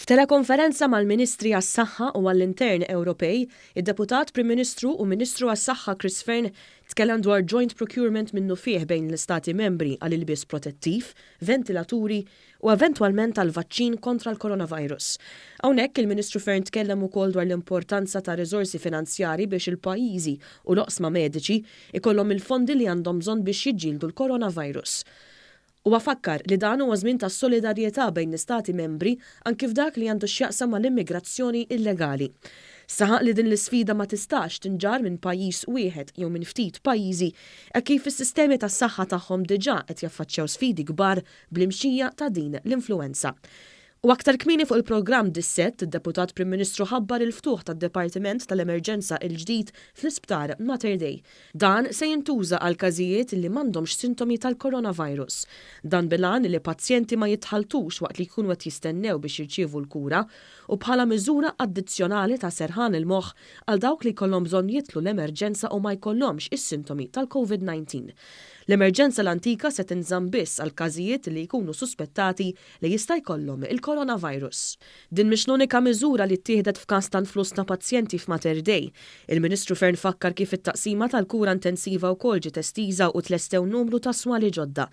F'telekonferenza mal-Ministri għas-Saħħa u għall-Intern Ewropej, id-Deputat Prim Ministru u Ministru għas-Saħħa Chris Fearne tkellem dwar joint procurement minnu fih bejn l-Istati membri għal ilbies protettiv, ventilaturi u eventwalment għal vaċċin kontra l-coronavirus. Hawnhekk il-Ministru Fearne tkellem ukoll dwar l-importanza ta' riżorsi finanzjari biex il-pajjiżi u l-oqsma mediċi ikollhom il-fondi li għandhom bżonn biex jiġġieldu l-coronavirus. U għafakkar li dan huwa żmien ta' solidarjetà bejn l-Istati membri anki f'dak li għandu x'jaqsam mal-immigrazzjoni illegali. Saħaq li din l-isfida ma tistax tinġar minn pajjiż wieħed jew minn ftit pajjiżi kif is-sistemi tas-saħħa tagħhom diġà qed jaffaċċjaw sfidi kbar bl-imxija ta' din l-influwenza. U aktar kmini fuq il-programm dis-sett, id-Deputat Prim Ministru ħabbar il-ftuħ tad-Dipartiment tal-Emerġenza il-ġdid fl-Isptar Mater Dei. Dan se jintuża għal każijiet li m'għandhomx sintomi tal-coronavirus. Dan bilan li pazjenti ma jitħaltux waqt li jkunu qed jistennew biex jirċievu l-kura u bħala miżura addizzjonali ta' serħan il-moħħ għal dawk li jkollhom bżonn jitlu l-emerġenza u ma jkollhomx is-sintomi tal-COVID-19. L-emerġenza l-antika se tinżamm biss għal każijiet li jkunu suspettati li jista' jkollhom il-coronavirus. Din mhix l-unika miżura li ttieħdet f'każ ta' influss ta' pazjenti f'Mater Dei. Il-Ministru Fearne fakkar kif it-taqsima tal-kura intensiva wkoll ġiet estiża u tlestew numru ta' swali ġodda.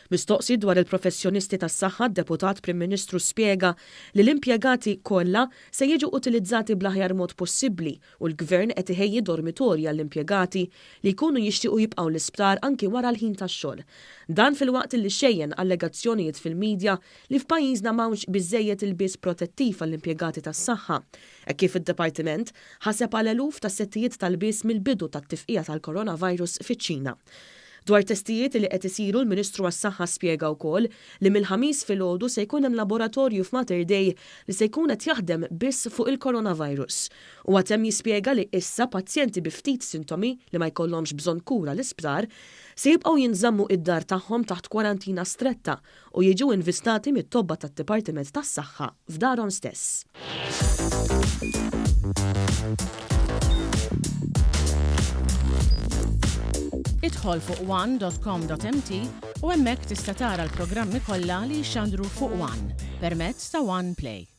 Mistoqsi dwar il-professjonisti tas-saħħa, d-Deputat Prim Ministru spjega li l-impjegati kollha se jiġu utilizzati bl-aħjar mod possibbli u l-Gvern qed iħejji dormitorji għall-impjegati li jkunu jixtiequ jibqgħu l-isptar anki wara l-ħin tax-xogħol. Dan fil-waqt li xejjen allegazzjonijiet fil-medja li f'pajjiżna m'hawnx biżżejjed ilbies protettiv għall-impjegati tas-saħħa. Kif id-Dipartiment ħaseb għal eluf ta' settijiet tal-bies mill-bidu tat-tifqija tal-coronavirus fiċ-Ċina. Dwar testijiet li qed isiru l-Ministru għas-Saħħa spjega wkoll li mill-ħamis filgħodu se jkun hemm laboratorju f'Mater Dei li se jkun qed jaħdem biss fuq il-coronavirus. U għad hemm jispjega li issa pazjenti bi ftit sintomi li ma jkollhomx bżonn kura l-isptar se jibqgħu jinżammu id-dar tagħhom taħt kwarantina stretta u jiġu invistati mit-tobba tat-Dipartiment tas-Saħħa f'darhom stess. Idħol fuq one.com.mt u hemmhekk tista' tara l-programmi kollha li jxandru fuq One permezz ta' One Play.